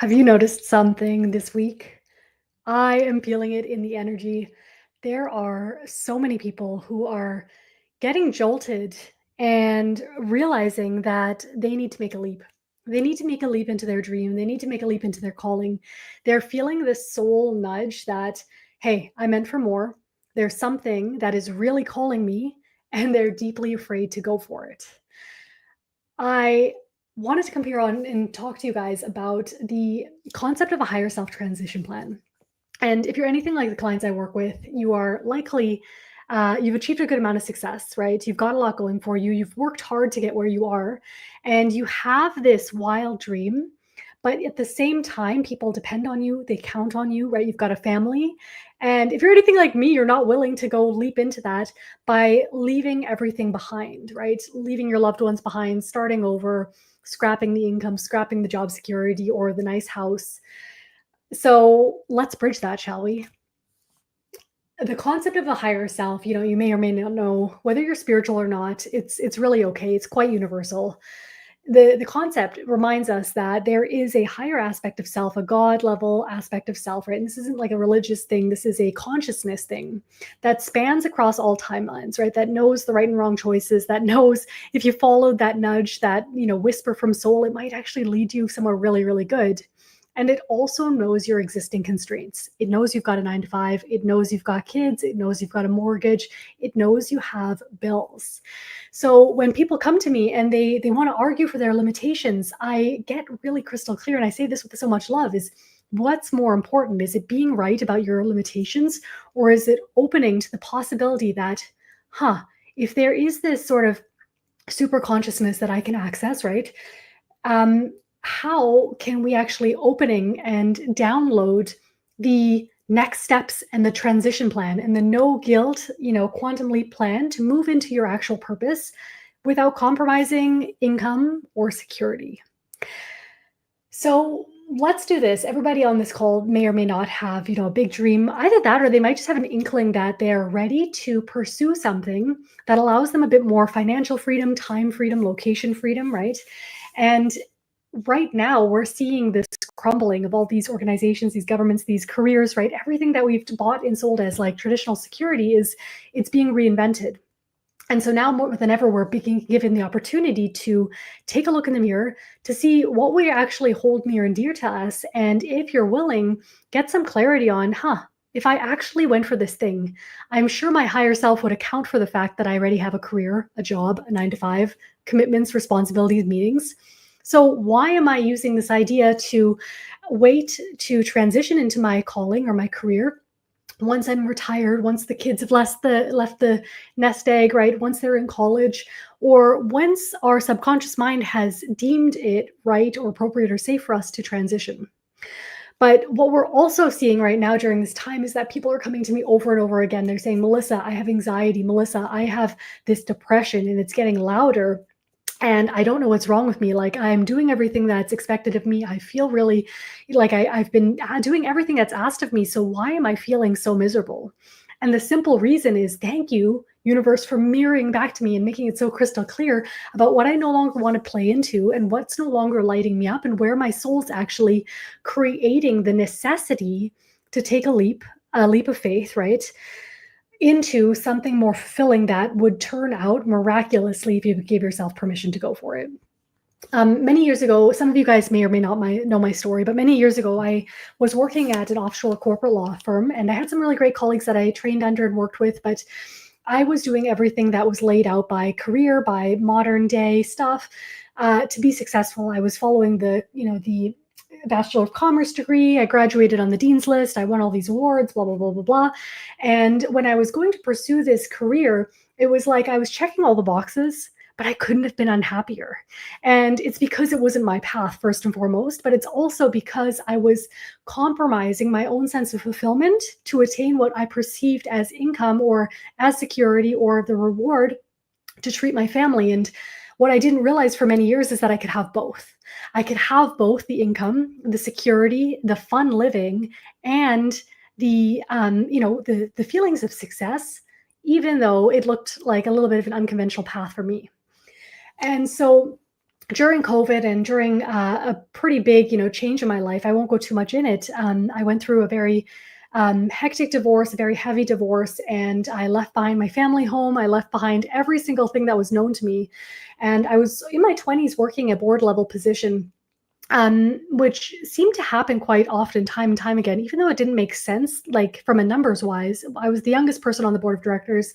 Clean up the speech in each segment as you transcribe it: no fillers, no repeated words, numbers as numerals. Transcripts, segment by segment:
Have you noticed something this week? I am feeling it in the energy. There are so many people who are getting jolted and realizing that they need to make a leap. They need to make a leap into their dream. They need to make a leap into their calling. They're feeling this soul nudge that, hey, I'm meant for more. There's something that is really calling me, and they're deeply afraid to go for it. I wanted to come here on and talk to you guys about the concept of a higher self transition plan. And if you're anything like the clients I work with, you are likely you've achieved a good amount of success, right? You've got a lot going for you. You've worked hard to get where you are, and you have this wild dream. But at the same time, people depend on you. They count on you, right? You've got a family. And if you're anything like me, you're not willing to go leap into that by leaving everything behind, right? Leaving your loved ones behind, starting over, scrapping the income, scrapping the job security or the nice house. So let's bridge that, shall we? The concept of a higher self, you may or may not know whether you're spiritual or not. It's really okay. It's quite universal. The concept reminds us that there is a higher aspect of self, a God level aspect of self, right? And this isn't like a religious thing. This is a consciousness thing that spans across all timelines, right? That knows the right and wrong choices, that knows if you followed that nudge, that, whisper from soul, it might actually lead you somewhere really, really good. And it also knows your existing constraints. It knows you've got a 9 to 5. It knows you've got kids. It knows you've got a mortgage. It knows you have bills. So when people come to me and they want to argue for their limitations, I get really crystal clear. And I say this with so much love is what's more important? Is it being right about your limitations, or is it opening to the possibility that, if there is this sort of super consciousness that I can access, right? How can we actually opening and download the next steps and the transition plan and the no guilt, quantum leap plan to move into your actual purpose without compromising income or security? So let's do this. Everybody on this call may or may not have, a big dream. Either that or they might just have an inkling that they're ready to pursue something that allows them a bit more financial freedom, time freedom, location freedom, right? And right now we're seeing this crumbling of all these organizations, these governments, these careers, right? Everything that we've bought and sold as like traditional security it's being reinvented. And so now more than ever, we're being given the opportunity to take a look in the mirror to see what we actually hold near and dear to us. And if you're willing, get some clarity on, if I actually went for this thing, I'm sure my higher self would account for the fact that I already have a career, a job, a 9 to 5, commitments, responsibilities, meetings. So why am I using this idea to wait to transition into my calling or my career once I'm retired, once the kids have left the nest egg, right? Once they're in college, or once our subconscious mind has deemed it right or appropriate or safe for us to transition. But what we're also seeing right now during this time is that people are coming to me over and over again. They're saying, Melissa, I have anxiety. Melissa, I have this depression and it's getting louder. And I don't know what's wrong with me. Like, I'm doing everything that's expected of me. I feel really like I've been doing everything that's asked of me. So why am I feeling so miserable? And the simple reason is thank you, universe, for mirroring back to me and making it so crystal clear about what I no longer want to play into and what's no longer lighting me up and where my soul's actually creating the necessity to take a leap of faith, right? Into something more fulfilling that would turn out miraculously if you gave yourself permission to go for it. Many years ago, some of you guys may or may not know my story, but many years ago, I was working at an offshore corporate law firm, and I had some really great colleagues that I trained under and worked with, but I was doing everything that was laid out by career, by modern day stuff, to be successful. I was following the Bachelor of Commerce degree. I graduated on the dean's list. I won all these awards, blah, blah, blah, blah, blah. And when I was going to pursue this career, it was like I was checking all the boxes, but I couldn't have been unhappier. And it's because it wasn't my path, first and foremost, but it's also because I was compromising my own sense of fulfillment to attain what I perceived as income or as security or the reward to treat my family. And what I didn't realize for many years is that I could have both. I could have both the income, the security, the fun living, and the feelings of success, even though it looked like a little bit of an unconventional path for me. And so during COVID and during a pretty big, change in my life, I won't go too much in it. I went through a very hectic divorce, a very heavy divorce, and I left behind my family home. I left behind every single thing that was known to me. And I was in my 20s working a board level position, which seemed to happen quite often, time and time again, even though it didn't make sense, like from a numbers wise. I was the youngest person on the board of directors,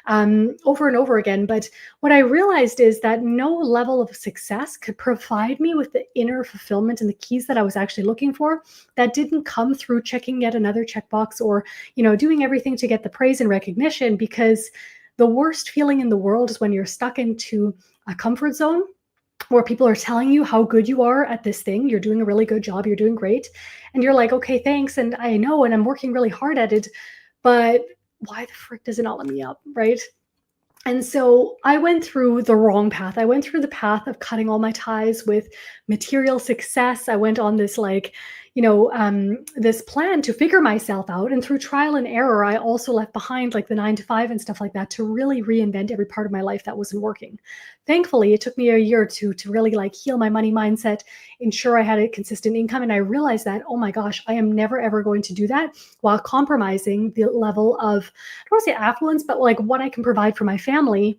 over and over again. But what I realized is that no level of success could provide me with the inner fulfillment and the keys that I was actually looking for. That didn't come through checking yet another checkbox or, doing everything to get the praise and recognition, because the worst feeling in the world is when you're stuck into a comfort zone where people are telling you how good you are at this thing. You're doing a really good job. You're doing great. And you're like, okay, thanks. And I know, and I'm working really hard at it, but why the frick does it not let me up? Right. And so I went through the wrong path. I went through the path of cutting all my ties with material success. I went on this this plan to figure myself out. And through trial and error, I also left behind like the 9 to 5 and stuff like that to really reinvent every part of my life that wasn't working. Thankfully, it took me a year or two to really like heal my money mindset, ensure I had a consistent income. And I realized that, oh my gosh, I am never ever going to do that while compromising the level of, I don't want to say affluence, but like what I can provide for my family,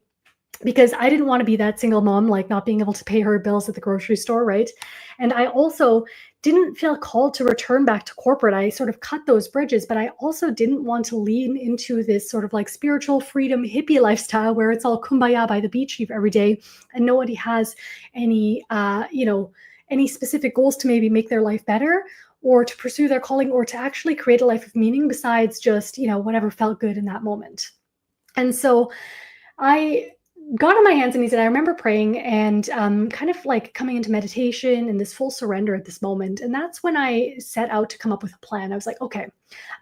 because I didn't want to be that single mom, like not being able to pay her bills at the grocery store, right? And I also didn't feel called to return back to corporate. I sort of cut those bridges, but I also didn't want to lean into this sort of like spiritual freedom hippie lifestyle where it's all kumbaya by the beach every day and nobody has any, any specific goals to maybe make their life better or to pursue their calling or to actually create a life of meaning besides just, whatever felt good in that moment. And so I got on my hands and knees and I remember praying and kind of like coming into meditation and this full surrender at this moment. And that's when I set out to come up with a plan. I was like, okay,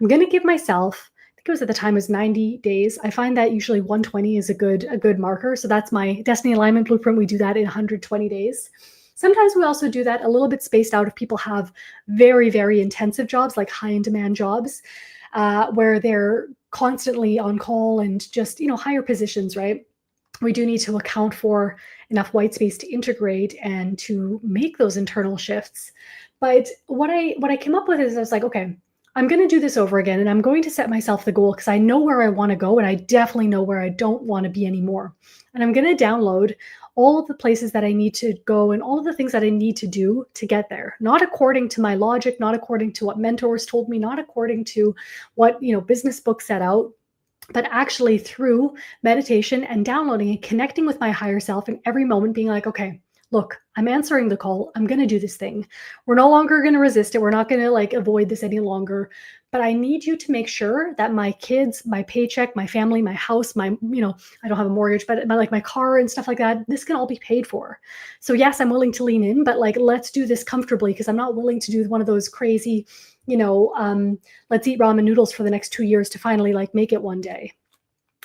I'm going to give myself, I think it was at the time, it was 90 days. I find that usually 120 is a good marker. So that's my destiny alignment blueprint. We do that in 120 days. Sometimes we also do that a little bit spaced out if people have very, very intensive jobs, like high in demand jobs, where they're constantly on call and just, higher positions, right? We do need to account for enough white space to integrate and to make those internal shifts. But what I came up with is I was like, okay, I'm going to do this over again and I'm going to set myself the goal because I know where I want to go and I definitely know where I don't want to be anymore. And I'm going to download all of the places that I need to go and all of the things that I need to do to get there, not according to my logic, not according to what mentors told me, not according to what, business books set out, but actually through meditation and downloading and connecting with my higher self in every moment, being like, okay, look, I'm answering the call. I'm going to do this thing. We're no longer going to resist it. We're not going to like avoid this any longer. But I need you to make sure that my kids, my paycheck, my family, my house, I don't have a mortgage, but my car and stuff like that, this can all be paid for. So yes, I'm willing to lean in, but like, let's do this comfortably because I'm not willing to do one of those crazy, let's eat ramen noodles for the next 2 years to finally like make it one day.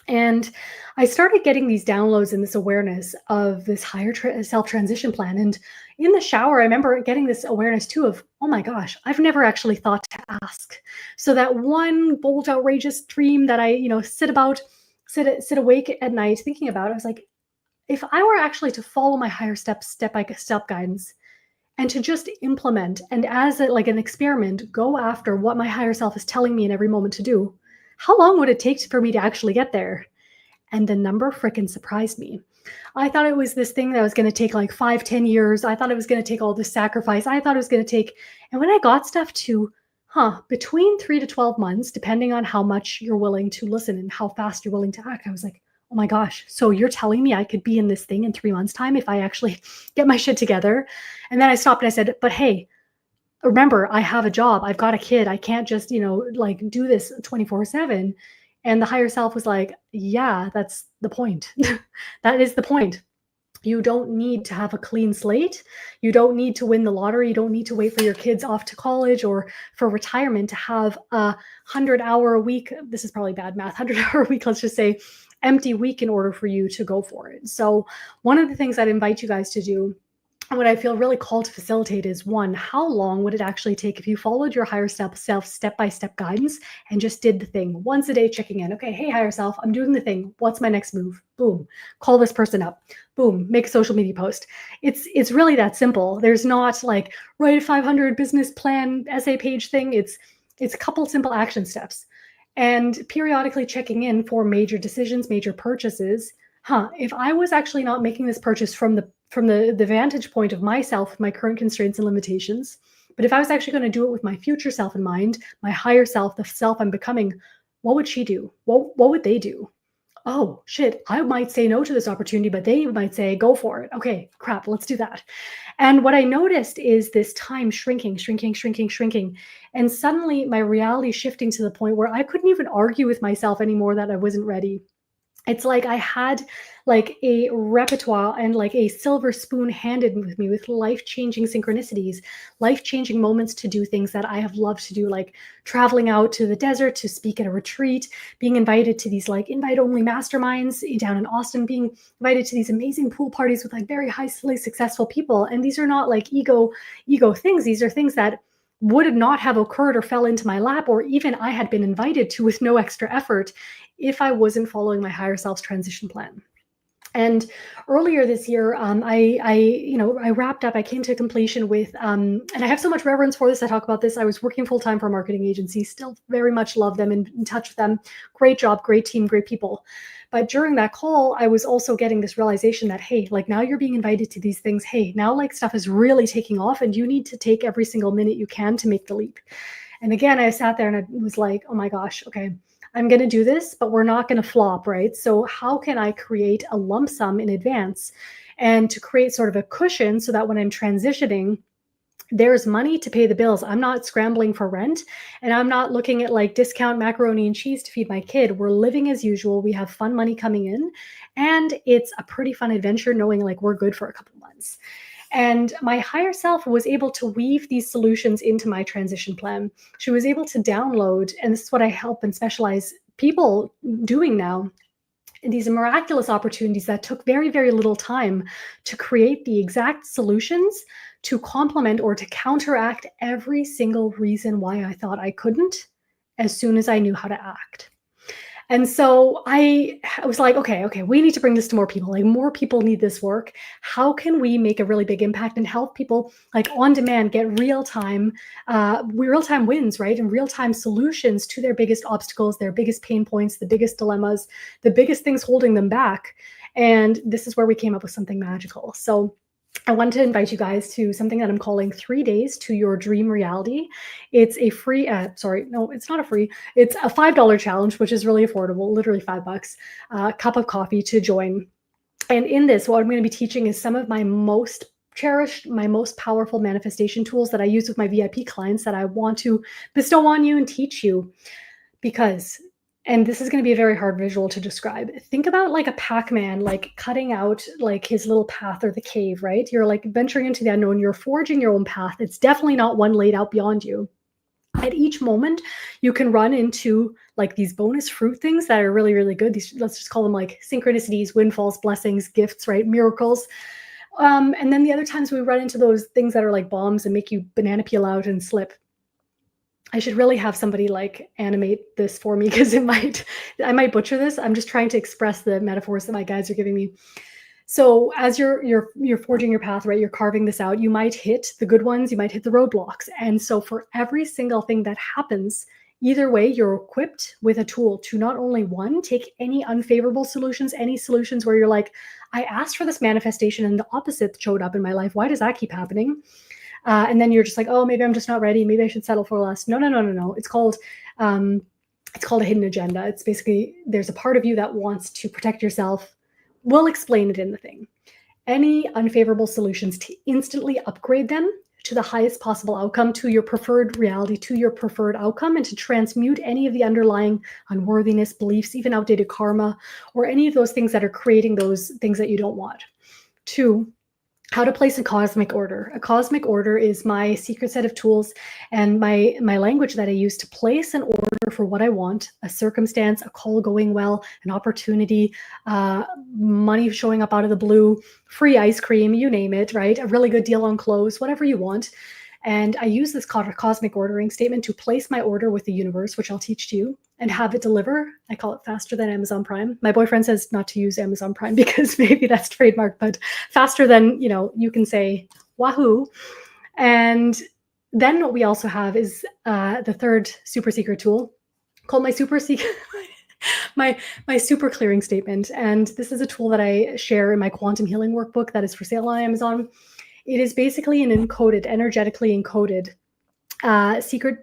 And I started getting these downloads and this awareness of this higher self transition plan. And in the shower, I remember getting this awareness too of, oh my gosh, I've never actually thought to ask. So that one bold, outrageous dream that I, sit awake at night thinking about, I was like, if I were actually to follow my higher step by step guidance and to just implement and as like an experiment, go after what my higher self is telling me in every moment to do, how long would it take for me to actually get there? And the number frickin' surprised me. I thought it was this thing that was going to take like 5-10 years. I thought it was going to take all this sacrifice. I thought it was going to take, and when I got stuff to, between 3 to 12 months, depending on how much you're willing to listen and how fast you're willing to act, I was like, oh my gosh, so you're telling me I could be in this thing in 3 months' time if I actually get my shit together? And then I stopped and I said, but hey, remember, I have a job. I've got a kid. I can't just, like do this 24/7. And the higher self was like, yeah, that's the point. That is the point. You don't need to have a clean slate. You don't need to win the lottery. You don't need to wait for your kids off to college or for retirement to have a 100-hour a week. This is probably bad math, 100-hour a week, let's just say, empty week in order for you to go for it. So one of the things I'd invite you guys to do what I feel really called to facilitate is one, how long would it actually take if you followed your higher self step-by-step guidance and just did the thing once a day, checking in. Okay, hey, higher self, I'm doing the thing. What's my next move? Boom. Call this person up. Boom. Make a social media post. It's really that simple. There's not like write a 500 business plan essay page thing. It's a couple simple action steps. And periodically checking in for major decisions, major purchases. If I was actually not making this purchase from the vantage point of myself, my current constraints and limitations, but if I was actually going to do it with my future self in mind, my higher self, the self I'm becoming, what would she do? What would they do? Oh shit, I might say no to this opportunity, but they might say go for it. Okay, crap, let's do that. And what I noticed is this time shrinking, shrinking, shrinking, shrinking. And suddenly my reality shifting to the point where I couldn't even argue with myself anymore that I wasn't ready. It's like I had like a repertoire and like a silver spoon handed with me with life-changing synchronicities, life-changing moments to do things that I have loved to do, like traveling out to the desert to speak at a retreat, being invited to these like invite-only masterminds down in Austin, being invited to these amazing pool parties with like very highly successful people. And these are not like ego things. These are things that would not have occurred or fell into my lap, or even I had been invited to with no extra effort if I wasn't following my higher self's transition plan. And earlier this year, I wrapped up. I came to completion with, and I have so much reverence for this. I talk about this. I was working full time for a marketing agency. Still very much love them and in touch with them. Great job, great team, great people. But during that call, I was also getting this realization that hey, like now you're being invited to these things. Hey, now like stuff is really taking off, and you need to take every single minute you can to make the leap. And again, I sat there and I was like, oh my gosh, okay. I'm going to do this, but we're not going to flop, right? So how can I create a lump sum in advance and to create sort of a cushion so that when I'm transitioning, there's money to pay the bills. I'm not scrambling for rent and I'm not looking at like discount macaroni and cheese to feed my kid. We're living as usual. We have fun money coming in and it's a pretty fun adventure knowing like we're good for a couple months. And my higher self was able to weave these solutions into my transition plan. She was able to download, and this is what I help and specialize people doing now, these miraculous opportunities that took very, very little time to create the exact solutions to complement or to counteract every single reason why I thought I couldn't as soon as I knew how to act. And so I was like, okay, we need to bring this to more people. Like more people need this work. How can we make a really big impact and help people like on demand get real-time wins, right? And real-time solutions to their biggest obstacles, their biggest pain points, the biggest dilemmas, the biggest things holding them back. And this is where we came up with something magical. So I want to invite you guys to something that I'm calling 3 days to your dream reality. It's a free, sorry, no, it's not a free. It's a $5 challenge, which is really affordable, literally $5, cup of coffee to join. And in this, what I'm going to be teaching is some of my most cherished, my most powerful manifestation tools that I use with my VIP clients that I want to bestow on you and teach you because and this is going to be a very hard visual to describe. Think about like a Pac-Man, like cutting out like his little path or the cave, right? You're like venturing into the unknown. You're forging your own path. It's definitely not one laid out beyond you. At each moment, you can run into like these bonus fruit things that are really, really good. These, let's just call them like synchronicities, windfalls, blessings, gifts, right? Miracles. And then the other times we run into those things that are like bombs and make you banana peel out and slip. I should really have somebody like animate this for me because I might butcher this. I'm just trying to express the metaphors that my guides are giving me. So as you're forging your path, right? You're carving this out. You might hit the good ones. You might hit the roadblocks. And so for every single thing that happens, either way, you're equipped with a tool to not only one, take any unfavorable solutions, any solutions where you're like, I asked for this manifestation and the opposite showed up in my life. Why does that keep happening? And then you're just like, oh, maybe I'm just not ready. Maybe I should settle for less. No. It's called a hidden agenda. It's basically there's a part of you that wants to protect yourself. We'll explain it in the thing. Any unfavorable solutions to instantly upgrade them to the highest possible outcome, to your preferred reality, to your preferred outcome, and to transmute any of the underlying unworthiness, beliefs, even outdated karma, or any of those things that are creating those things that you don't want. Two, how to place a cosmic order. A cosmic order is my secret set of tools and my language that I use to place an order for what I want, a circumstance, a call going well, an opportunity, money showing up out of the blue, free ice cream, you name it, right? A really good deal on clothes, whatever you want. And I use this cosmic ordering statement to place my order with the universe, which I'll teach to you, and have it deliver. I call it faster than Amazon Prime. My boyfriend says not to use Amazon Prime because maybe that's trademarked, but faster than, you can say wahoo. And then what we also have is the third super secret tool called my super secret my super clearing statement. And this is a tool that I share in my quantum healing workbook that is for sale on Amazon. It is basically an encoded, energetically encoded secret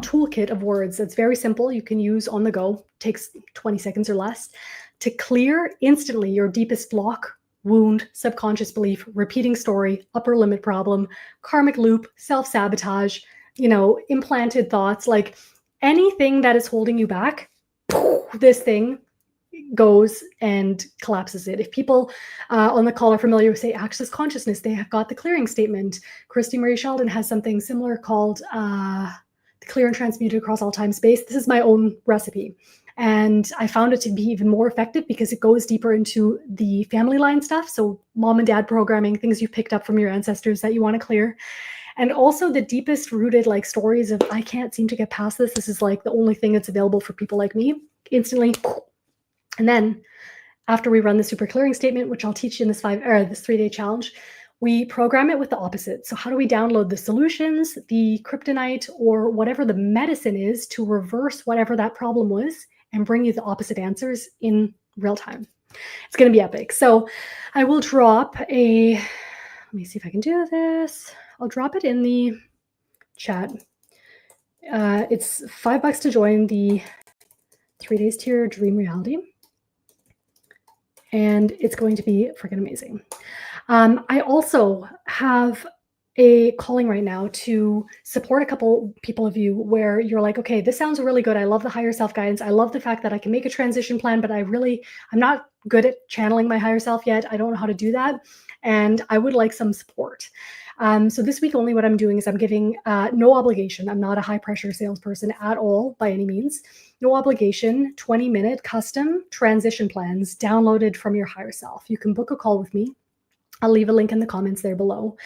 toolkit of words that's very simple. You can use on the go, takes 20 seconds or less to clear instantly your deepest block, wound, subconscious belief, repeating story, upper limit problem, karmic loop, self-sabotage, implanted thoughts, like anything that is holding you back. This thing goes and collapses it. If people on the call are familiar with, say, Access Consciousness, they have got the clearing statement. Christy Marie Sheldon has something similar called the Clear and Transmuted Across All Time Space. This is my own recipe. And I found it to be even more effective because it goes deeper into the family line stuff. So mom and dad programming, things you picked up from your ancestors that you want to clear. And also the deepest rooted stories of, I can't seem to get past this. This is the only thing that's available for people like me. Instantly. And then after we run the super clearing statement, which I'll teach you in this 3-day challenge, we program it with the opposite. So how do we download the solutions, the kryptonite, or whatever the medicine is to reverse whatever that problem was and bring you the opposite answers in real time? It's going to be epic. So I will drop let me see if I can do this. I'll drop it in the chat. It's $5 to join the 3 days to your dream reality. And it's going to be freaking amazing. I also have a calling right now to support a couple people of you where you're like, okay, this sounds really good. I love the higher self guidance. I love the fact that I can make a transition plan, but I'm not good at channeling my higher self yet. I don't know how to do that. And I would like some support. So this week only what I'm doing is I'm giving no obligation. I'm not a high pressure salesperson at all by any means. No obligation, 20-minute custom transition plans downloaded from your higher self. You can book a call with me. I'll leave a link in the comments there below.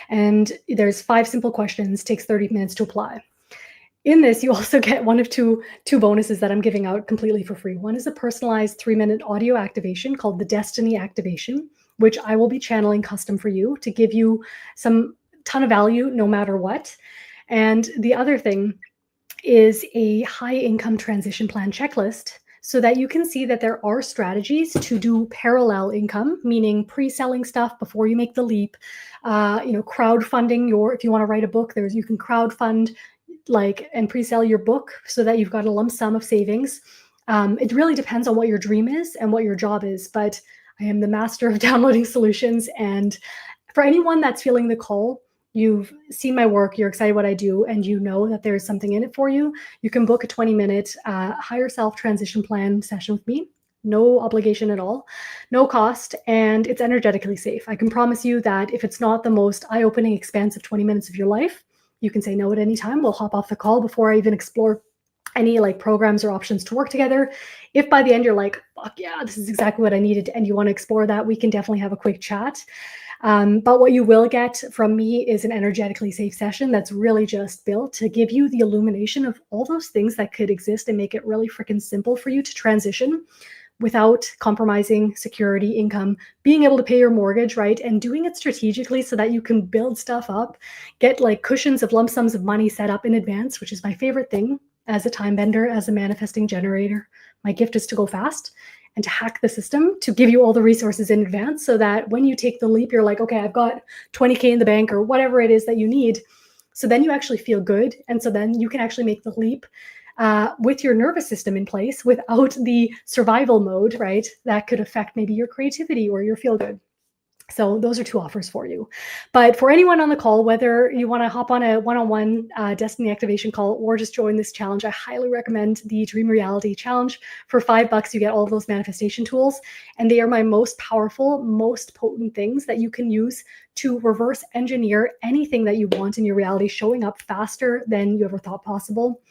And there's 5 simple questions, takes 30 minutes to apply. In this, you also get one of two bonuses that I'm giving out completely for free. One is a personalized 3-minute audio activation called the Destiny Activation, which I will be channeling custom for you to give you some ton of value no matter what. And the other thing is a high income transition plan checklist so that you can see that there are strategies to do parallel income, meaning pre-selling stuff before you make the leap, crowdfunding if you want to write a book, you can crowdfund and pre-sell your book so that you've got a lump sum of savings. It really depends on what your dream is and what your job is, but I am the master of downloading solutions. And for anyone that's feeling the call, you've seen my work, you're excited what I do, and you know that there's something in it for you, you can book a 20-minute higher self transition plan session with me. No obligation at all, no cost, and it's energetically safe. I can promise you that if it's not the most eye-opening, expansive 20 minutes of your life, you can say no at any time. We'll hop off the call before I even explore any programs or options to work together. If by the end you're like, fuck yeah, this is exactly what I needed, and you want to explore that, we can definitely have a quick chat. But what you will get from me is an energetically safe session that's really just built to give you the illumination of all those things that could exist and make it really freaking simple for you to transition without compromising security, income, being able to pay your mortgage, right? And doing it strategically so that you can build stuff up, get cushions of lump sums of money set up in advance, which is my favorite thing as a time bender, as a manifesting generator. My gift is to go fast and to hack the system to give you all the resources in advance so that when you take the leap, you're like, okay, I've got 20K in the bank or whatever it is that you need. So then you actually feel good. And so then you can actually make the leap with your nervous system in place without the survival mode, right? That could affect maybe your creativity or your feel good. So those are 2 offers for you. But for anyone on the call, whether you want to hop on a one-on-one Destiny Activation call or just join this challenge, I highly recommend the Dream Reality Challenge. For $5, you get all of those manifestation tools. And they are my most powerful, most potent things that you can use to reverse engineer anything that you want in your reality showing up faster than you ever thought possible.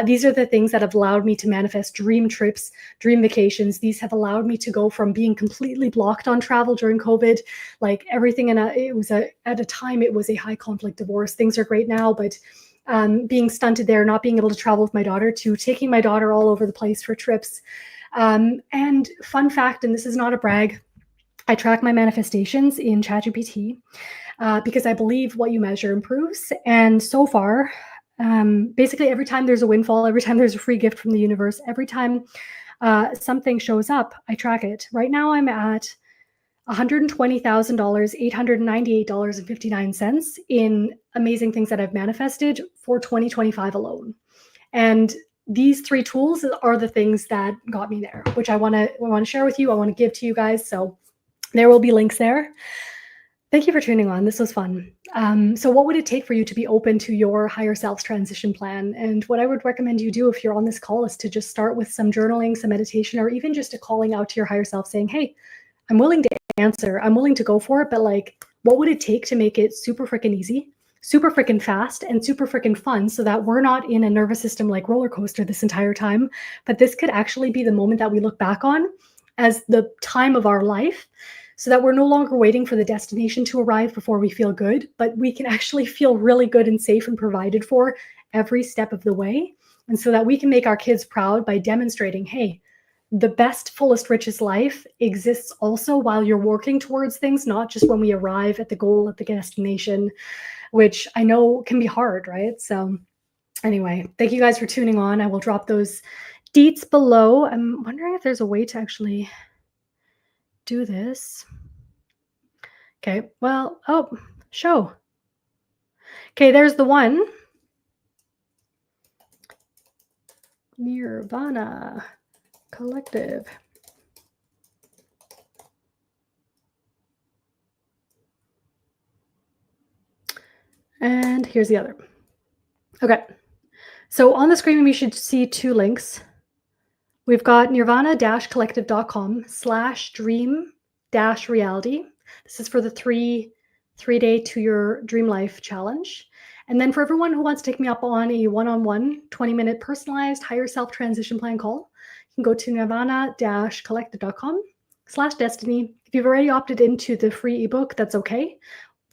These are the things that have allowed me to manifest dream trips, dream vacations. These have allowed me to go from being completely blocked on travel during COVID, like everything at a time it was a high conflict divorce. Things are great now, but being stunted there, not being able to travel with my daughter, to taking my daughter all over the place for trips. And fun fact, and this is not a brag, I track my manifestations in ChatGPT because I believe what you measure improves. And so far, basically every time there's a windfall, every time there's a free gift from the universe, every time something shows up, I track it. Right now I'm at $120,000, $898.59 in amazing things that I've manifested for 2025 alone. And these three tools are the things that got me there, which I want to share with you. I want to give to you guys. So there will be links there. Thank you for tuning on. This was fun. So what would it take for you to be open to your higher self's transition plan? And what I would recommend you do if you're on this call is to just start with some journaling, some meditation, or even just a calling out to your higher self saying, hey, I'm willing to answer. I'm willing to go for it. But like, what would it take to make it super freaking easy, super freaking fast, and super freaking fun so that we're not in a nervous system like roller coaster this entire time? But this could actually be the moment that we look back on as the time of our life, so that we're no longer waiting for the destination to arrive before we feel good, but we can actually feel really good and safe and provided for every step of the way. And so that we can make our kids proud by demonstrating, hey, the best, fullest, richest life exists also while you're working towards things, not just when we arrive at the goal, at the destination, which I know can be hard, right? So anyway, thank you guys for tuning on. I will drop those deets below. I'm wondering if there's a way to actually do this. Okay, well, show. Okay, there's the one. Nirvana Collective. And here's the other. Okay, so on the screen, we should see two links. We've got nirvana-collective.com/dream-reality. This is for the three-day to your dream life challenge. And then for everyone who wants to take me up on a one-on-one 20-minute personalized higher self transition plan call, you can go to nirvana-collective.com/destiny. If you've already opted into the free ebook, that's okay.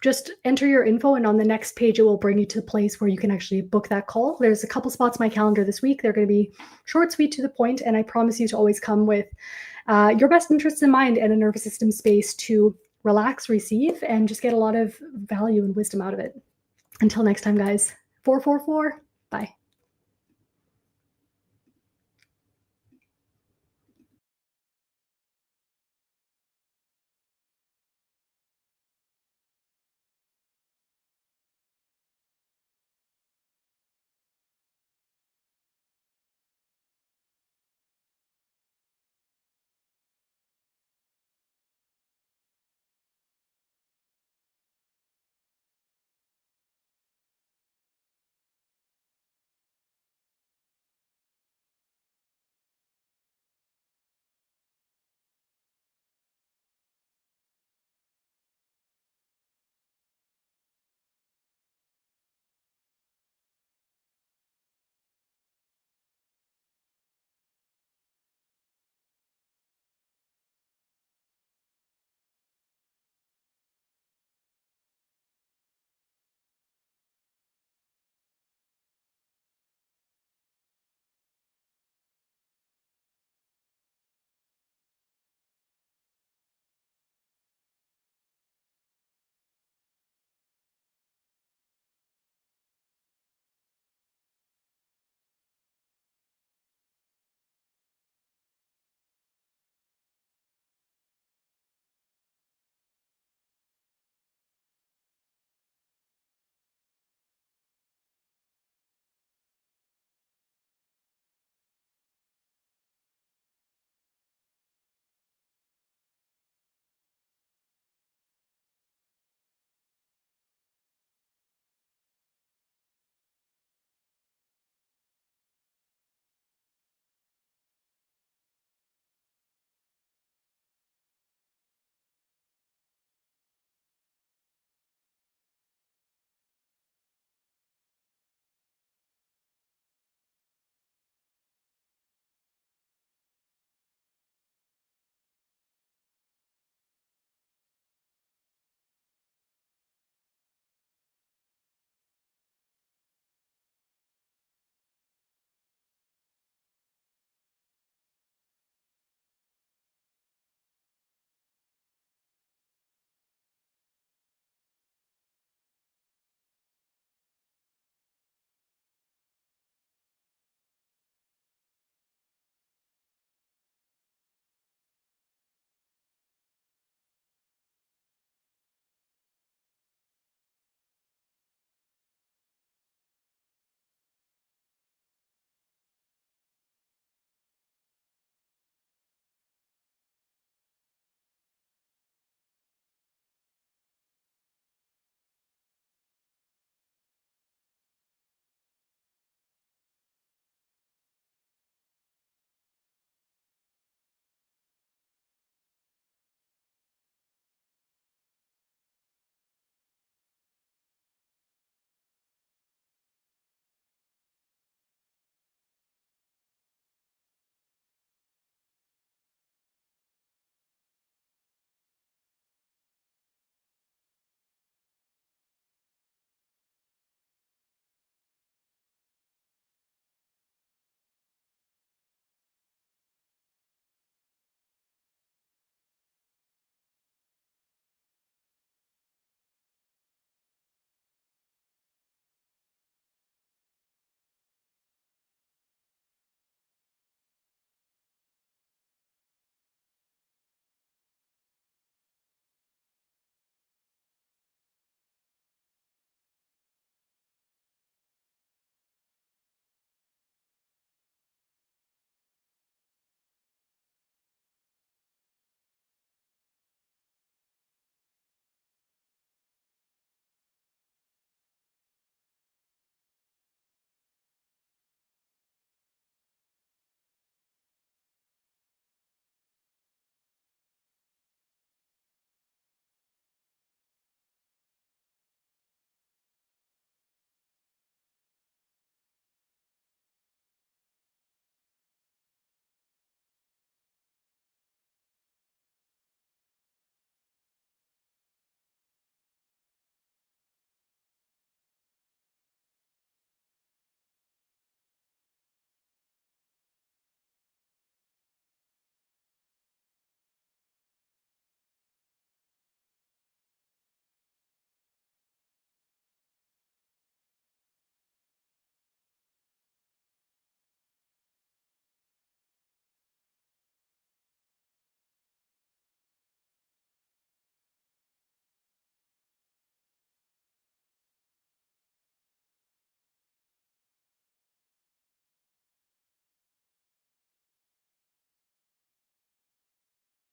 Just enter your info, and on the next page, it will bring you to the place where you can actually book that call. There's a couple spots in my calendar this week. They're going to be short, sweet, to the point, and I promise you to always come with your best interests in mind and a nervous system space to relax, receive, and just get a lot of value and wisdom out of it. Until next time, guys. 444. Bye.